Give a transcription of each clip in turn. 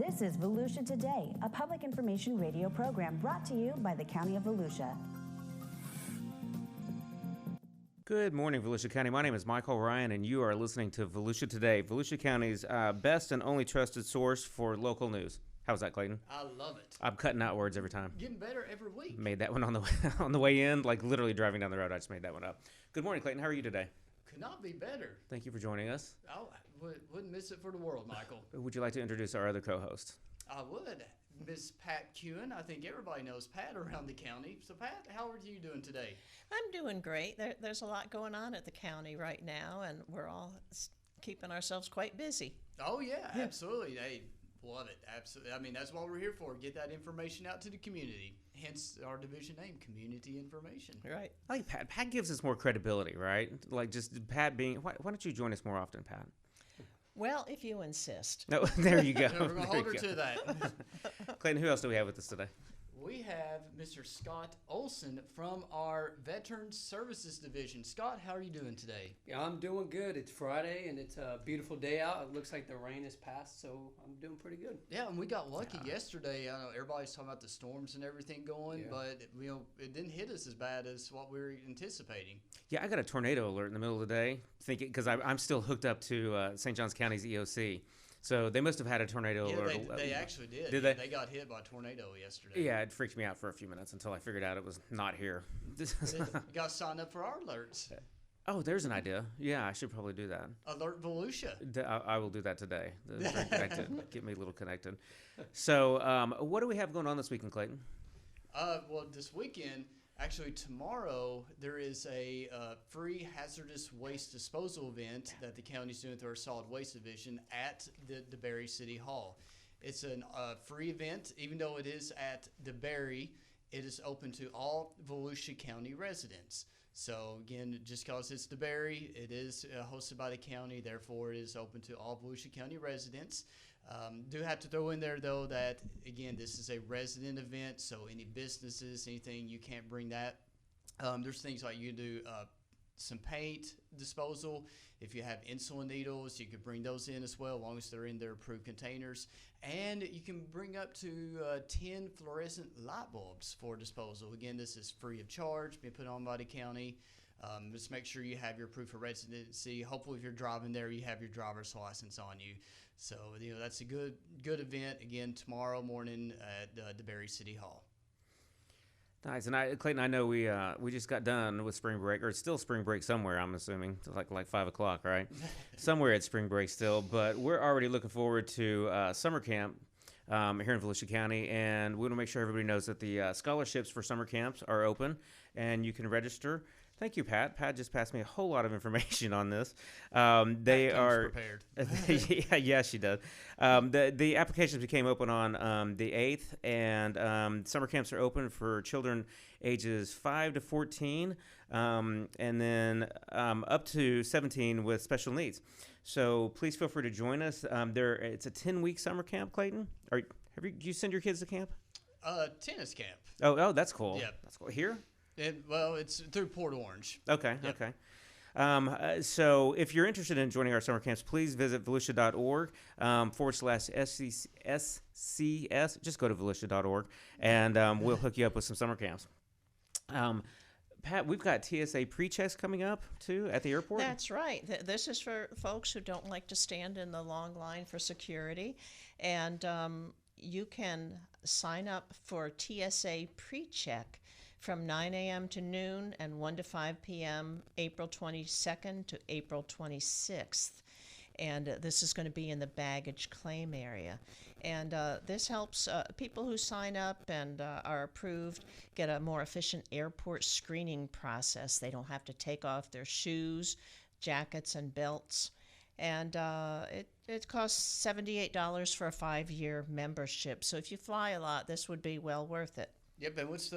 This is Volusia Today, a public information radio program brought to you by the County of Volusia. Good morning, Volusia County. My name is Michael Ryan, and you are listening to Volusia Today, Volusia County's best and only trusted source for local news. How's that, Clayton? I love it. I'm cutting out words every time. Getting better every week. Made that one on the on the way in, like literally driving down the road. I just made that one up. Good morning, Clayton. How are you today? Could not be better. Thank you for joining us. I wouldn't miss it for the world, Michael. Would you like to introduce our other co-host? I would. Miss Pat Kewen. I think everybody knows Pat around the county. So, Pat, how are you doing today? I'm doing great. There's a lot going on at the county right now, and we're all keeping ourselves quite busy. Oh, yeah. Absolutely. Hey, love it. Absolutely. I mean, that's what we're here for. Get that information out to the community. Hence our division name, Community Information. Right. I like Pat. Pat gives us more credibility, right? Like just Pat being. Why don't you join us more often, Pat? Well, if you insist. No, there you go. We're going to hold her to that. Clayton, who else do we have with us today? We have Mr. Scott Olson from our Veterans Services Division. Scott, how are you doing today? Yeah, I'm doing good. It's Friday, and it's a beautiful day out. It looks like the rain has passed, so I'm doing pretty good. Yeah, and we got lucky yesterday. I know everybody's talking about the storms and everything going, but it didn't hit us as bad as what we were anticipating. Yeah, I got a tornado alert in the middle of the day, thinking because I'm still hooked up to St. Johns County's EOC. So they must have had a tornado alert. They actually did. Did they? They got hit by a tornado yesterday. Yeah, it freaked me out for a few minutes until I figured out it was not here. You got to sign up for our alerts. Oh, there's an idea. Yeah, I should probably do that. Alert Volusia. I will do that today. Get me a little connected. So what do we have going on this weekend, Clayton? Well, this weekend, actually tomorrow, there is a free hazardous waste disposal event that the county's doing through our solid waste division at the DeBary City Hall. It's a free event. Even though it is at DeBary, it is open to all Volusia County residents. So again, just because it's DeBary, it is hosted by the county, therefore it is open to all Volusia County residents. Do have to throw in there though that again this is a resident event, so any businesses, anything, you can't bring that. There's things like you can do some paint disposal. If you have insulin needles, you could bring those in as well, as long as they're in their approved containers. And you can bring up to 10 fluorescent light bulbs for disposal. Again, this is free of charge, being put on by the county. Just make sure you have your proof of residency. Hopefully, if you're driving there, you have your driver's license on you. So, that's a good event. Again, tomorrow morning at DeBary City Hall. Nice. And Clayton, I know we just got done with spring break, or it's still spring break somewhere, I'm assuming. It's like 5 o'clock, right? Somewhere at spring break still. But we're already looking forward to summer camp here in Volusia County. And we want to make sure everybody knows that the scholarships for summer camps are open, and you can register. Thank you, Pat. Pat just passed me a whole lot of information on this. They are prepared. yeah, she does. The applications became open on the 8th, and summer camps are open for children ages 5 to 14, and then up to 17 with special needs. So please feel free to join us. It's a 10-week summer camp, Clayton. Do you send your kids to camp? Tennis camp. Oh, that's cool. Yeah, that's cool. Here? It's through Port Orange. Okay, Yep. okay. So if you're interested in joining our summer camps, please visit volusia.org /SCS. Just go to volusia.org, and we'll hook you up with some summer camps. Pat, we've got TSA pre-checks coming up, too, at the airport. That's right. This is for folks who don't like to stand in the long line for security. And you can sign up for TSA pre-check from 9 a.m. to noon and 1 to 5 p.m. April 22nd to April 26th. And this is going to be in the baggage claim area. And this helps people who sign up and are approved get a more efficient airport screening process. They don't have to take off their shoes, jackets, and belts. And it costs $78 for a 5-year membership. So if you fly a lot, this would be well worth it. Yep, and let's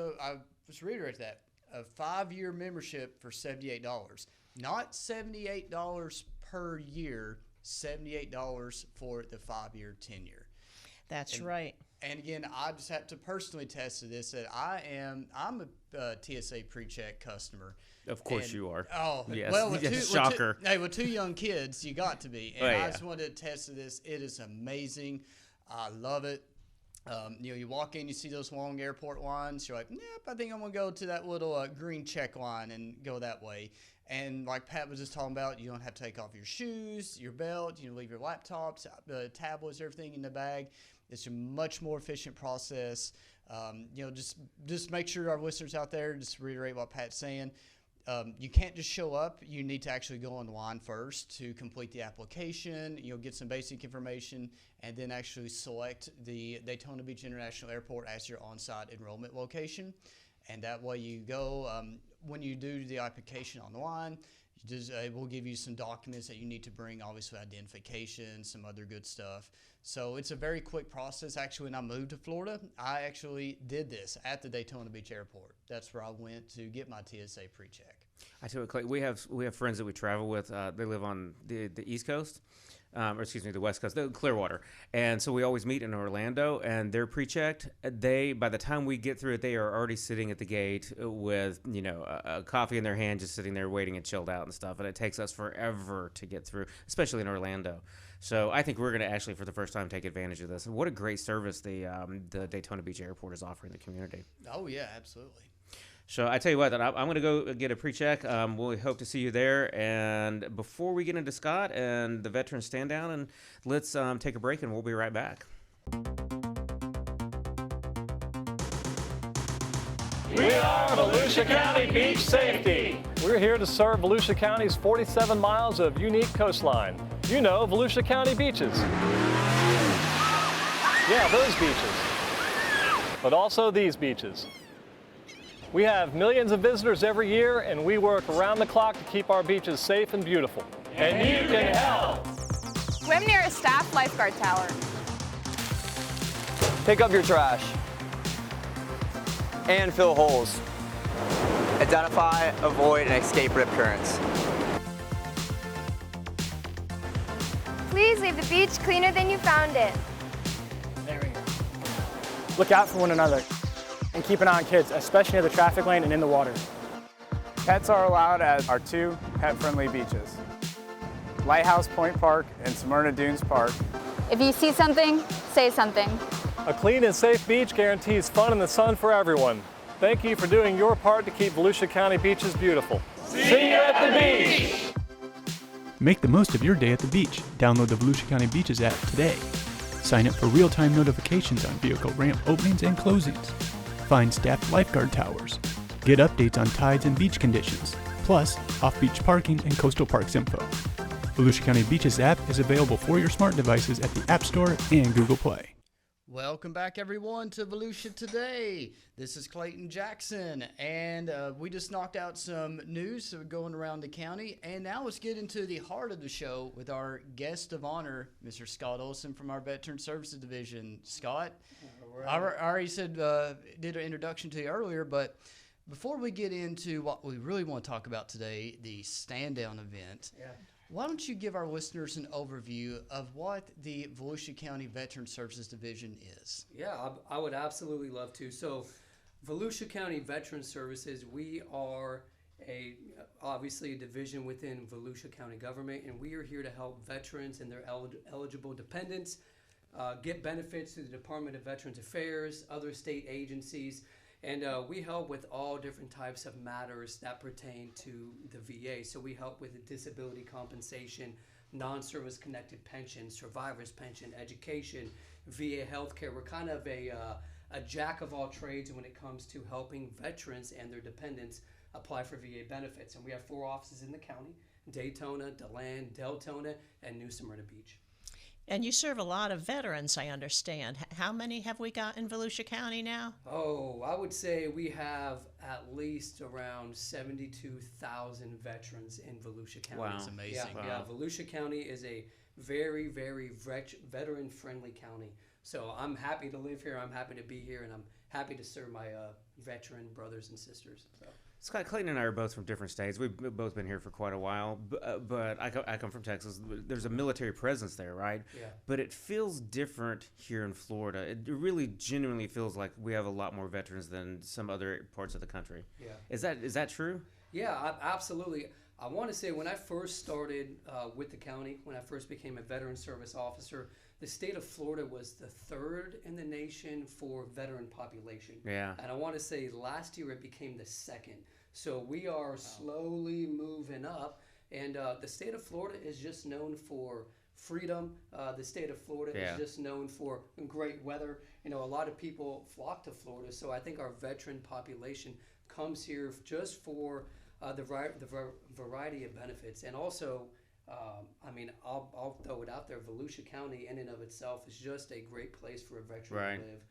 reiterate that. A 5-year membership for $78. Not $78 per year, $78 for the 5-year tenure. That's right. And again, I just have to personally test to this that I'm a TSA pre-check customer. Of course you are. Oh, yes. Well, Shocker. With 2 young kids, you got to be. And I just wanted to test to this. It is amazing. I love it. You walk in, you see those long airport lines. You're like, nope, I think I'm going to go to that little green check line and go that way. And like Pat was just talking about, you don't have to take off your shoes, your belt, you leave your laptops, tablets, everything in the bag. It's a much more efficient process. Just make sure our listeners out there, just reiterate what Pat's saying. You can't just show up. You need to actually go online first to complete the application. You'll get some basic information and then actually select the Daytona Beach International Airport as your on-site enrollment location. And that way you go, when you do the application online, it will give you some documents that you need to bring, obviously identification, some other good stuff. So it's a very quick process. Actually, when I moved to Florida, I actually did this at the Daytona Beach Airport. That's where I went to get my TSA pre-check. I tell you, Clay, we have friends that we travel with. They live on the East Coast, the West Coast, Clearwater, and so we always meet in Orlando. And they're pre-checked. By the time we get through it, they are already sitting at the gate with a coffee in their hand, just sitting there waiting and chilled out and stuff. And it takes us forever to get through, especially in Orlando. So I think we're going to actually, for the first time, take advantage of this. And what a great service the Daytona Beach Airport is offering the community. Oh yeah, absolutely. So I tell you what, I'm going to go get a pre-check. We hope to see you there. And before we get into Scott and the veteran stand down, and let's take a break, and we'll be right back. We are Volusia County Beach Safety. We're here to serve Volusia County's 47 miles of unique coastline. You know, Volusia County beaches. Yeah, those beaches. But also these beaches. We have millions of visitors every year, and we work around the clock to keep our beaches safe and beautiful. And you can help. Swim near a staff lifeguard tower. Pick up your trash and fill holes. Identify, avoid, and escape rip currents. Please leave the beach cleaner than you found it. There we go. Look out for one another and keep an eye on kids, especially near the traffic lane and in the water. Pets are allowed at our 2 pet-friendly beaches, Lighthouse Point Park and Smyrna Dunes Park. If you see something, say something. A clean and safe beach guarantees fun in the sun for everyone. Thank you for doing your part to keep Volusia County beaches beautiful. See you at the beach! Make the most of your day at the beach. Download the Volusia County Beaches app today. Sign up for real-time notifications on vehicle ramp openings and closings. Find staffed lifeguard towers. Get updates on tides and beach conditions, plus off-beach parking and coastal parks info. Volusia County Beaches app is available for your smart devices at the App Store and Google Play. Welcome back, everyone, to Volusia Today. This is Clayton Jackson, and we just knocked out some news going around the county. And now let's get into the heart of the show with our guest of honor, Mr. Scott Olson from our Veterans Services Division. Scott, I already said, did an introduction to you earlier, but before we get into what we really want to talk about today, the stand down event. Yeah. Why don't you give our listeners an overview of what the Volusia County Veterans Services Division is? Yeah, I would absolutely love to. So, Volusia County Veterans Services, we are obviously a division within Volusia County government, and we are here to help veterans and their eligible dependents get benefits through the Department of Veterans Affairs, other state agencies. And we help with all different types of matters that pertain to the VA. So we help with disability compensation, non-service connected pension, survivor's pension, education, VA healthcare. We're kind of a jack of all trades when it comes to helping veterans and their dependents apply for VA benefits. And we have 4 offices in the county: Daytona, DeLand, Deltona, and New Smyrna Beach. And you serve a lot of veterans, I understand. How many have we got in Volusia County now? Oh, I would say we have at least around 72,000 veterans in Volusia County. Wow. That's amazing. Yeah, yeah, Volusia County is a very, very veteran-friendly county. So I'm happy to live here, I'm happy to be here, and I'm happy to serve my veteran brothers and sisters. So. Scott, Clayton and I are both from different states. We've both been here for quite a while, but I come from Texas. There's a military presence there, right? Yeah. But it feels different here in Florida. It really genuinely feels like we have a lot more veterans than some other parts of the country. Yeah. Is that true? Yeah, absolutely. I want to say when I first started with the county, when I first became a veteran service officer, the state of Florida was the 3rd in the nation for veteran population. Yeah. And I want to say last year it became the 2nd. So we are slowly moving up. And the state of Florida is just known for freedom. The state of Florida is just known for great weather. You know, a lot of people flock to Florida. So I think our veteran population comes here just for the variety of benefits. And also, I mean, I'll throw it out there. Volusia County in and of itself is just a great place for a veteran to live.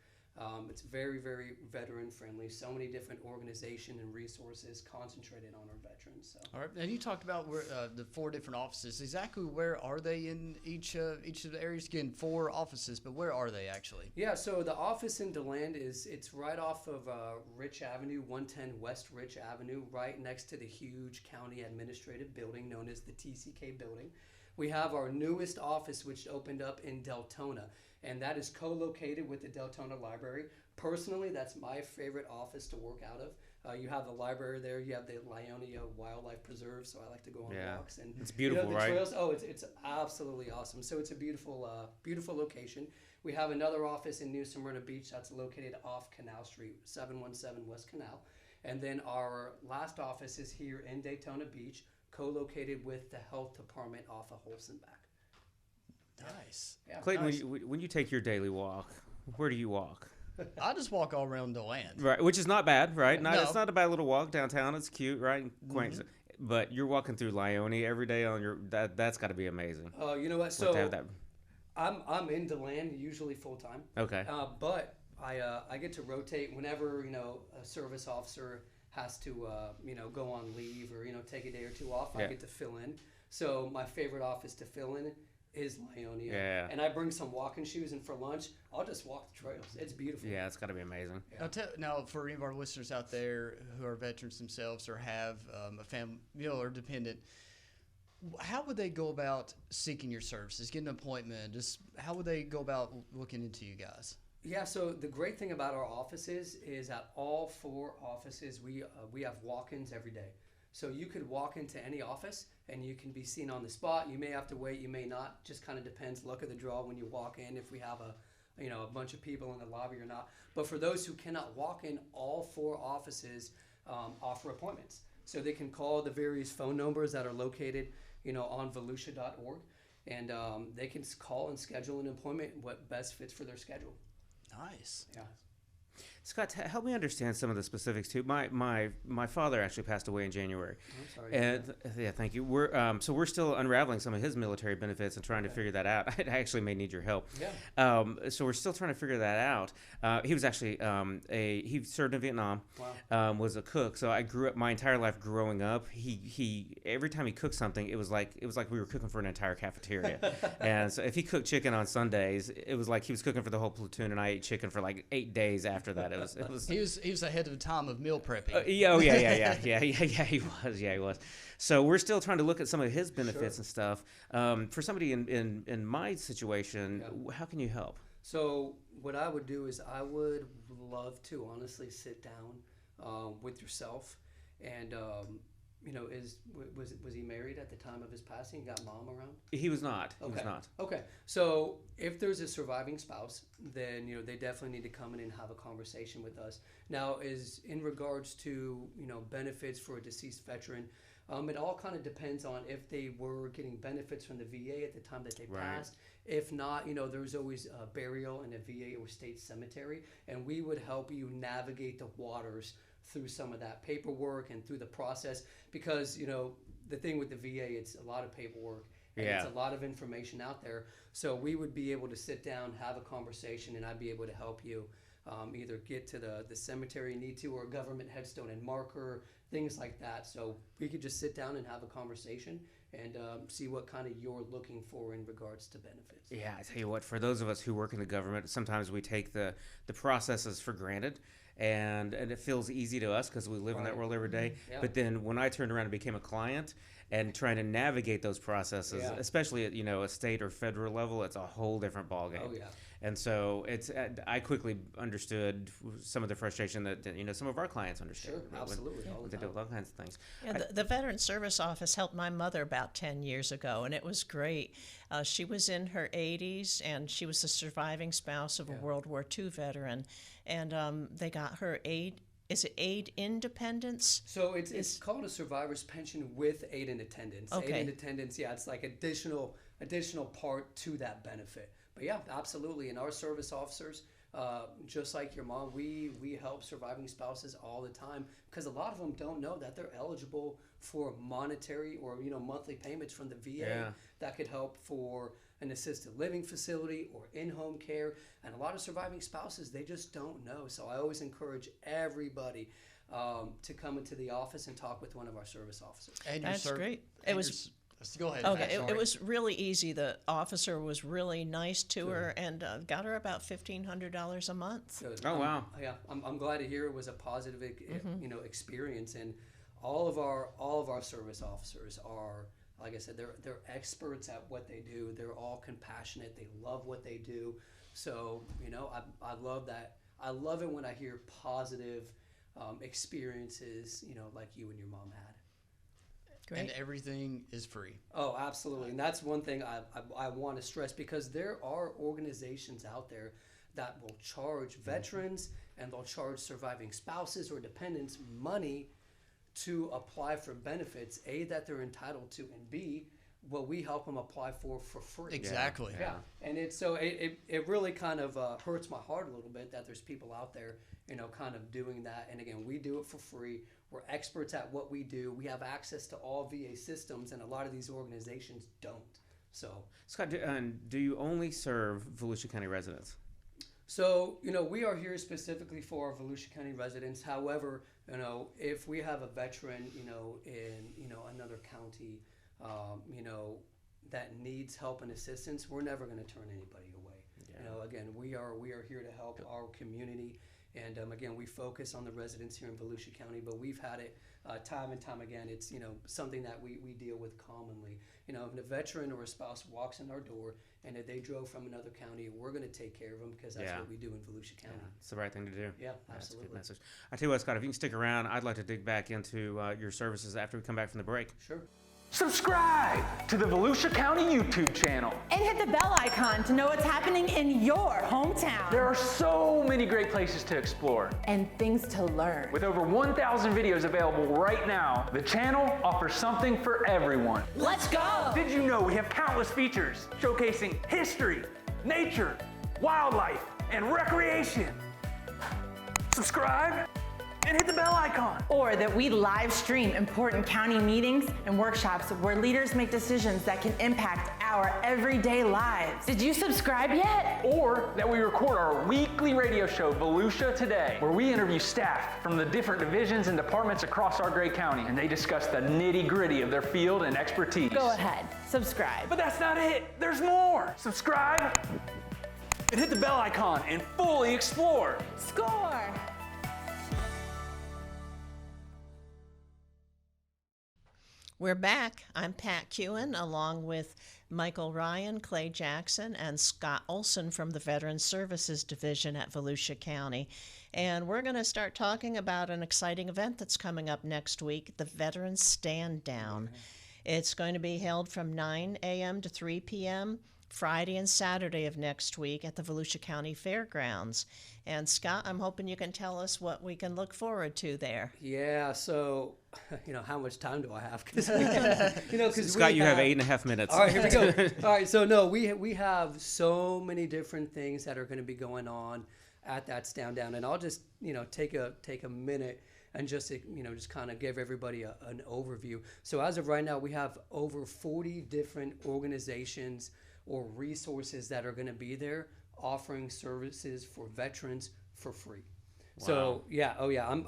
It's very, very veteran friendly. So many different organizations and resources concentrated on our veterans. So. All right, and you talked about where the 4 different offices. Exactly where are they in each of the areas? Again, 4 offices, but where are they actually? Yeah, so the office in DeLand it's right off of Rich Avenue, 110 West Rich Avenue, right next to the huge county administrative building known as the TCK building. We have our newest office, which opened up in Deltona, and that is co-located with the Deltona Library. Personally, that's my favorite office to work out of. You have the library there. You have the Lyonia Wildlife Preserve, so I like to go on walks. And it's beautiful, the right? Trails, it's absolutely awesome. So it's a beautiful location. We have another office in New Smyrna Beach that's located off Canal Street, 717 West Canal. And then our last office is here in Daytona Beach, co-located with the health department off of Holzenbach. Nice. Yeah. Clayton, Nice. when you take your daily walk, where do you walk? I just walk all around DeLand. Right, which is not bad, right? No. It's not a bad little walk downtown. It's cute, right? And quaint. But you're walking through Lyonia every day on your that's got to be amazing. You know what? To have So that. I'm in DeLand usually full time. Okay. But I get to rotate whenever a service officer has to go on leave or take a day or 2 off. I get to fill in. So my favorite office to fill in is Lyonia. Yeah. And I bring some walking shoes, and for lunch, I'll just walk the trails. It's beautiful. Yeah, it's got to be amazing. Now, for any of our listeners out there who are veterans themselves or have a family, or dependent, how would they go about seeking your services, getting an appointment? Just how would they go about looking into you guys? Yeah, so the great thing about our offices is at all 4 offices, we have walk-ins every day. So you could walk into any office and you can be seen on the spot. You may have to wait, you may not. Just kind of depends, luck of the draw when you walk in, if we have a bunch of people in the lobby or not. But for those who cannot walk in, all 4 offices offer appointments. So they can call the various phone numbers that are located, on volusia.org, and they can call and schedule an appointment what best fits for their schedule. Nice. Yeah. Scott, help me understand some of the specifics too. My father actually passed away in January. I'm sorry. And yeah, thank you. We're still unraveling some of his military benefits and trying to figure that out. I actually may need your help. Yeah. So we're still trying to figure that out. He was actually he served in Vietnam. Wow. Was a cook. So I grew up my entire life growing up. He every time he cooked something, it was like we were cooking for an entire cafeteria. And so if he cooked chicken on Sundays, it was like he was cooking for the whole platoon, and I ate chicken for like 8 days after that. It was. He was ahead of the time of meal prepping. Yeah. He was. So we're still trying to look at some of his benefits and stuff. For somebody in my situation, how can you help? So what I would do is I would love to honestly sit down with yourself and was he married at the time of his passing? Got mom around? He was not. Okay. He was not. Okay. So if there's a surviving spouse, then they definitely need to come in and have a conversation with us. Now, is in regards to benefits for a deceased veteran, it all kind of depends on if they were getting benefits from the VA at the time that they passed. If not, there's always a burial in a VA or state cemetery, and we would help you navigate the waters through some of that paperwork and through the process, because the thing with the VA, it's a lot of paperwork and it's a lot of information out there. So we would be able to sit down, have a conversation, and I'd be able to help you either get to the cemetery you need to, or a government headstone and marker, things like that. So we could just sit down and have a conversation and see what kind of you're looking for in regards to benefits. Yeah, I tell you what, for those of us who work in the government, sometimes we take the processes for granted. And it feels easy to us because we live in that world every day. Yeah. But then when I turned around and became a client and trying to navigate those processes, especially at a state or federal level, it's a whole different ballgame. Oh yeah. And so I quickly understood some of the frustration that some of our clients understood. Sure, absolutely. All the time. deal with all kinds of things. Yeah, the Veteran Service Office helped my mother about 10 years ago, and it was great. She was in her 80s, and she was the surviving spouse of a World War II veteran, and they got her aid. Is it aid independence? So it's called a survivor's pension with aid in attendance. Okay. Aid in attendance, yeah, it's like additional part to that benefit. But yeah, absolutely. And our service officers, just like your mom, we help surviving spouses all the time because a lot of them don't know that they're eligible for monetary or monthly payments from the VA that could help for an assisted living facility or in-home care. And a lot of surviving spouses, they just don't know. So I always encourage everybody to come into the office and talk with one of our service officers. That's great. It was. Go ahead. Okay, it was really easy. The officer was really nice to her and got her about $1,500 a month. Good. Oh, wow. Yeah, I'm glad to hear it was a positive, experience. And all of our service officers are, like I said, they're experts at what they do. They're all compassionate. They love what they do. So I love that. I love it when I hear positive experiences, like you and your mom had. Great. And everything is free. Oh, absolutely. And that's one thing I want to stress because there are organizations out there that will charge veterans and they'll charge surviving spouses or dependents money to apply for benefits, A, that they're entitled to, and B, what we help them apply for free. Exactly. Yeah. And it really kind of hurts my heart a little bit that there's people out there, kind of doing that. And again, we do it for free. We're experts at what we do. We have access to all VA systems, and a lot of these organizations don't. So, Scott, do you only serve Volusia County residents? So, we are here specifically for our Volusia County residents. However, if we have a veteran, in, another county, that needs help and assistance, we're never going to turn anybody away. Yeah. Again, we are here to help our community. And again, we focus on the residents here in Volusia County, but we've had it time and time again. It's something that we deal with commonly. If a veteran or a spouse walks in our door and if they drove from another county, we're going to take care of them because that's what we do in Volusia County. Yeah, it's the right thing to do. Yeah, absolutely. That's a good message. I tell you what, Scott, if you can stick around, I'd like to dig back into your services after we come back from the break. Sure. Subscribe to the Volusia County YouTube channel. And hit the bell icon to know what's happening in your hometown. There are so many great places to explore. And things to learn. With over 1,000 videos available right now, the channel offers something for everyone. Let's go! Did you know we have countless features showcasing history, nature, wildlife, and recreation? Subscribe and hit the bell icon. Or that we live stream important county meetings and workshops where leaders make decisions that can impact our everyday lives. Did you subscribe yet? Or that we record our weekly radio show, Volusia Today, where we interview staff from the different divisions and departments across our great county, and they discuss the nitty-gritty of their field and expertise. Go ahead, subscribe. But that's not it. There's more. Subscribe and hit the bell icon and fully explore. Score! We're back. I'm Pat Kewen, along with Michael Ryan, Clay Jackson, and Scott Olson from the Veterans Services Division at Volusia County. And we're going to start talking about an exciting event that's coming up next week, the Veterans Stand Down. It's going to be held from 9 a.m. to 3 p.m. Friday and Saturday of next week at the Volusia County Fairgrounds. And Scott, I'm hoping you can tell us what we can look forward to there. Yeah, so, how much time do I have? Cause, Scott, you have 8.5 minutes. All right, here we go. All right, so no, we have so many different things that are going to be going on at that stand down. And I'll just, take a minute and just kind of give everybody an overview. So as of right now, we have over 40 different organizations or resources that are going to be there offering services for veterans for free. Wow. So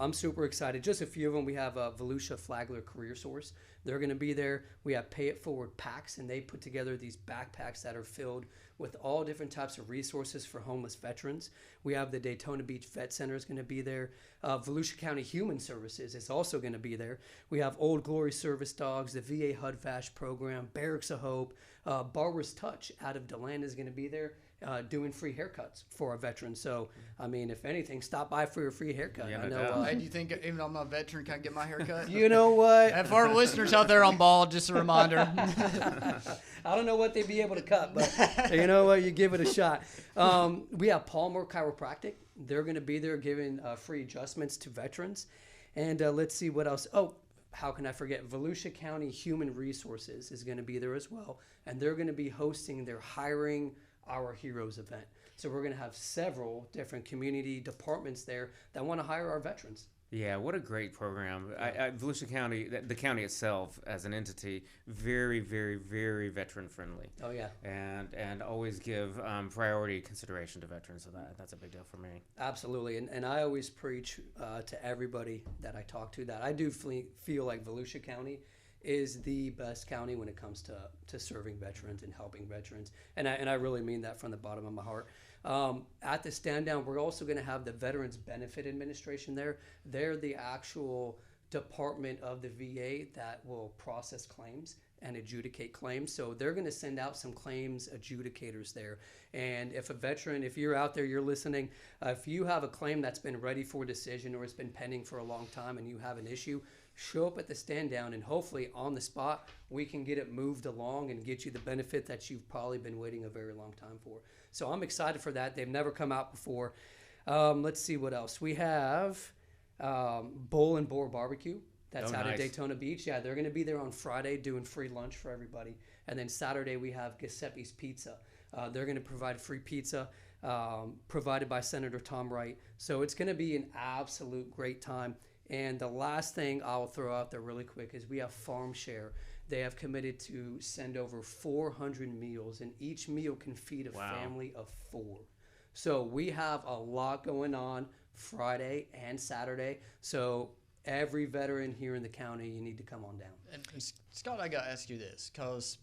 I'm super excited. Just a few of them. We have Volusia Flagler Career Source. They're going to be there. We have Pay It Forward packs, and they put together these backpacks that are filled with all different types of resources for homeless veterans. We have the Daytona Beach Vet Center is going to be there. Volusia County Human Services is also going to be there. We have Old Glory Service Dogs, the VA HUD-VASH program, Barracks of Hope, Barbara's Touch out of DeLand is going to be there. doing free haircuts for our veterans. So, I mean, if anything, stop by for your free haircut. Yeah, I no know. doubt. Hey, do you think even though I'm not a veteran, can I get my haircut? You know what? And for our listeners out there on bald, just a reminder. I don't know what they'd be able to cut, but you know what? You give it a shot. We have Palmer Chiropractic. They're going to be there giving free adjustments to veterans. And let's see what else. Oh, how can I forget? Volusia County Human Resources is going to be there as well. And they're going to be hosting their Hiring Our Heroes event. So we're going to have several different community departments there that want to hire our veterans. Yeah, what a great program. Volusia County, the county itself as an entity, very, very, very veteran friendly. Oh, yeah. And always give priority consideration to veterans, so that's a big deal for me. Absolutely. And I always preach to everybody that I talk to that I do feel like Volusia County is the best county when it comes to serving veterans and helping veterans. And I really mean that from the bottom of my heart. At the stand down, we're also going to have the Veterans Benefit Administration there. They're the actual department of the VA that will process claims and adjudicate claims. So they're going to send out some claims adjudicators there. And if a veteran, if you're out there, you're listening, if you have a claim that's been ready for decision or it's been pending for a long time and you have an issue, show up at the stand down and hopefully on the spot we can get it moved along and get you the benefit that you've probably been waiting a very long time for. So I'm excited for that. They've never come out before. Let's see what else. We have Bull and Boar Barbecue. That's out at Daytona Beach. Yeah, they're going to be there on Friday doing free lunch for everybody. And then Saturday we have Giuseppe's Pizza. They're going to provide free pizza provided by Senator Tom Wright. So it's going to be an absolute great time. And the last thing I'll throw out there really quick is we have Farm Share. They have committed to send over 400 meals, and each meal can feed a family of 4. So we have a lot going on Friday and Saturday. So every veteran here in the county, you need to come on down. And Scott, I got to ask you this, because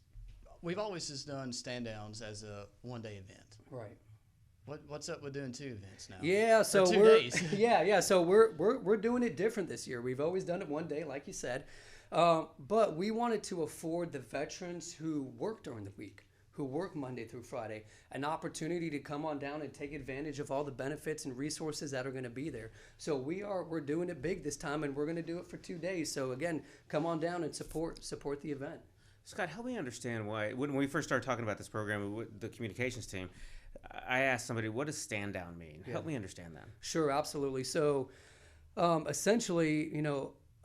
we've always just done stand-downs as a one-day event. Right. What's up with doing 2 events now? Yeah, so for 2 days. So we're doing it different this year. We've always done it one day, like you said, but we wanted to afford the veterans who work during the week, who work Monday through Friday, an opportunity to come on down and take advantage of all the benefits and resources that are going to be there. So we're doing it big this time, and we're going to do it for 2 days. So again, come on down and support the event. Scott, help me understand why when we first started talking about this program with the communications team, I asked somebody, what does stand down mean? Help me understand that. Sure, absolutely. So essentially,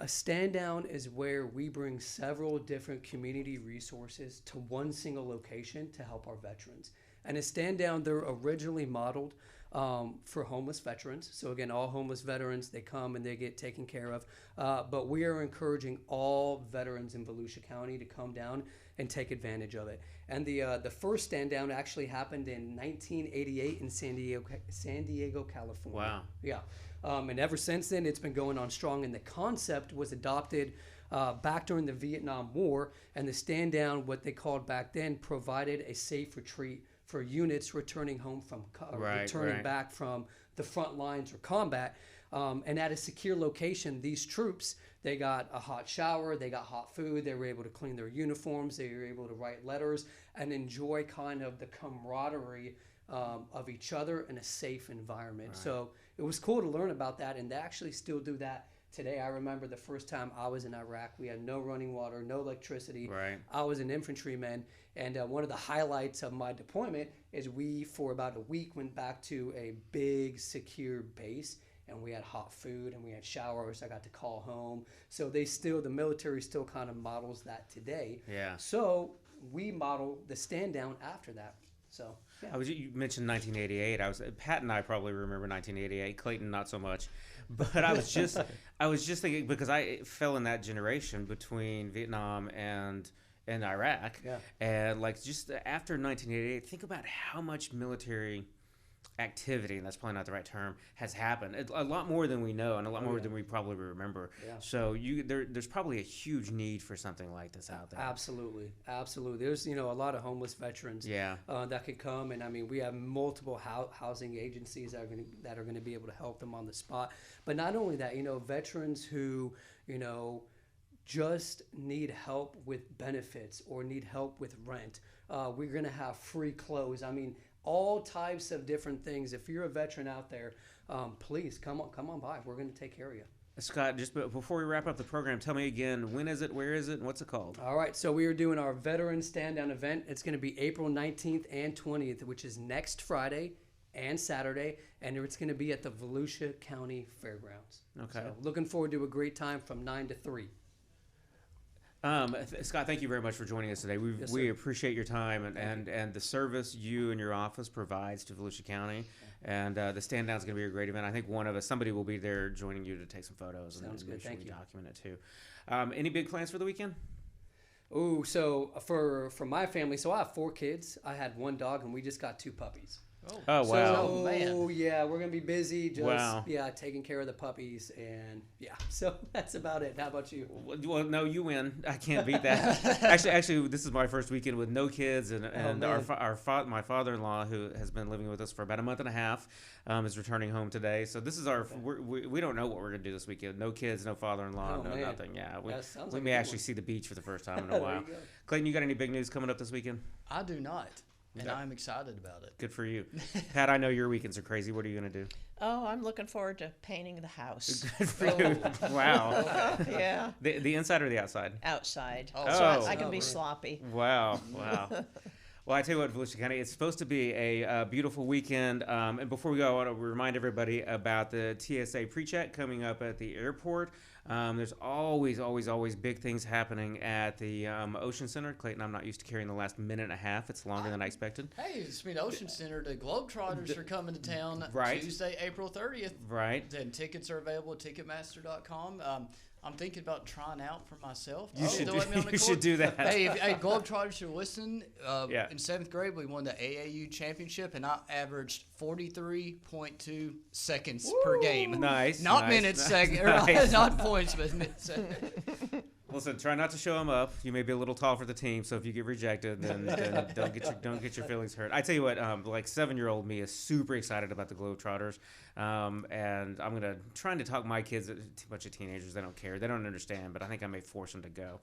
a stand down is where we bring several different community resources to one single location to help our veterans. And a stand down, they're originally modeled for homeless veterans. So again, all homeless veterans, they come and they get taken care of. But we are encouraging all veterans in Volusia County to come down and take advantage of it. And the first stand down actually happened in 1988 in San Diego, California. Wow. Yeah. And ever since then, it's been going on strong. And the concept was adopted back during the Vietnam War. And the stand down, what they called back then, provided a safe retreat for units returning home from back from the front lines or combat. And at a secure location, these troops, they got a hot shower, they got hot food, they were able to clean their uniforms, they were able to write letters and enjoy kind of the camaraderie of each other in a safe environment. Right. So it was cool to learn about that, and they actually still do that today. I remember the first time I was in Iraq, we had no running water, no electricity. Right. I was an infantryman, and one of the highlights of my deployment is we, for about a week, went back to a big, secure base, and we had hot food, and we had showers. I got to call home. So the military still kind of models that today. Yeah. So we model the stand down after that. So yeah. You mentioned 1988. Pat and I probably remember 1988. Clayton, not so much. But I was just thinking, because I fell in that generation between Vietnam and Iraq. Yeah. And like just after 1988, think about how much military activity, and that's probably not the right term, has happened. A lot more than we know, and a lot more than we probably remember. Yeah. So there's probably a huge need for something like this out there. Absolutely. There's a lot of homeless veterans that could come, and I mean we have multiple housing agencies that are going to be able to help them on the spot. But not only that, veterans who just need help with benefits or need help with rent. We're going to have free clothes. I mean, all types of different things. If you're a veteran out there, please come on by. We're going to take care of you. Scott, just before we wrap up the program, tell me again, when is it, where is it, and what's it called? All right, so we are doing our Veteran Stand Down event. It's going to be April 19th and 20th, which is next Friday and Saturday, and it's going to be at the Volusia County Fairgrounds. Okay. So looking forward to a great time from 9 to 3. Scott, thank you very much for joining us today. We appreciate your time and the service you and your office provides to Volusia County. And the stand down is going to be a great event. I think somebody will be there joining you to take some photos. Sounds good. Thank you. Document it too. Any big plans for the weekend? Oh, so for my family, so I have 4 kids. I had 1 dog, and we just got 2 puppies. Oh, wow. So, man. Yeah, we're going to be busy just, Wow. Taking care of the puppies. And, so that's about it. How about you? Well, no, you win. I can't beat that. actually, this is my first weekend with no kids, and my father-in-law, who has been living with us for about a month and a half, is returning home today. So this is we don't know what we're going to do this weekend. No kids, no father-in-law, nothing. Yeah, we may actually see the beach for the first time in a while. Clayton, you got any big news coming up this weekend? I do not. And I'm excited about it. Good for you. Pat, I know your weekends are crazy. What are you going to do? Oh, I'm looking forward to painting the house. Good for you. Wow. Yeah. The inside or the outside? Outside. Oh. So I can be sloppy. Wow. Well, I tell you what, Volusia County, it's supposed to be a beautiful weekend. And before we go, I want to remind everybody about the TSA pre-check coming up at the airport. There's always big things happening at the Ocean Center. Clayton, I'm not used to carrying the last minute and a half. It's longer than I expected. Hey, Ocean Center, the Globetrotters are coming to town Tuesday, April 30th. Right. And tickets are available at Ticketmaster.com. I'm thinking about trying out for myself. You should do that. Hey, Globetrotters should listen. In 7th grade, we won the AAU championship, and I averaged 43.2 seconds per game. Nice. Not minutes, second. Nice. Not points, but minutes. Listen, try not to show them up. You may be a little tall for the team, so if you get rejected, then don't get your feelings hurt. I tell you what, like 7-year-old me is super excited about the Globetrotters, and I'm trying to talk my kids, too much of teenagers, they don't care, they don't understand, but I think I may force them to go.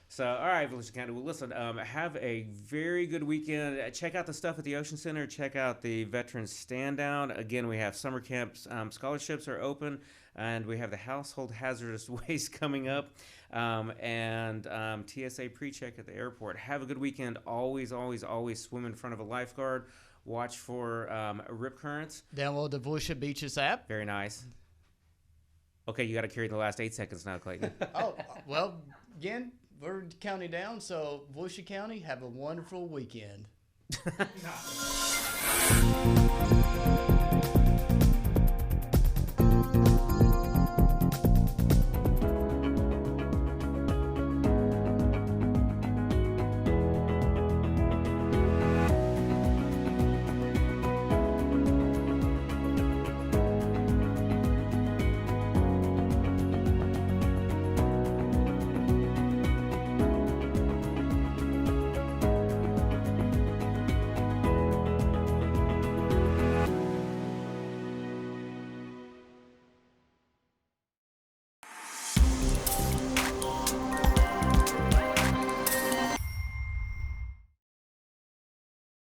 So, all right, Volusia County. Well, listen, have a very good weekend. Check out the stuff at the Ocean Center. Check out the Veterans Stand Down. Again, we have summer camps. Scholarships are open, and we have the household hazardous waste coming up, and TSA pre-check at the airport. Have a good weekend. Always swim in front of a lifeguard. Watch for rip currents. Download the Volusia Beaches app. Very nice. Okay, you got to carry the last 8 seconds now, Clayton. Well, again, we're counting down, so Volusia County, have a wonderful weekend.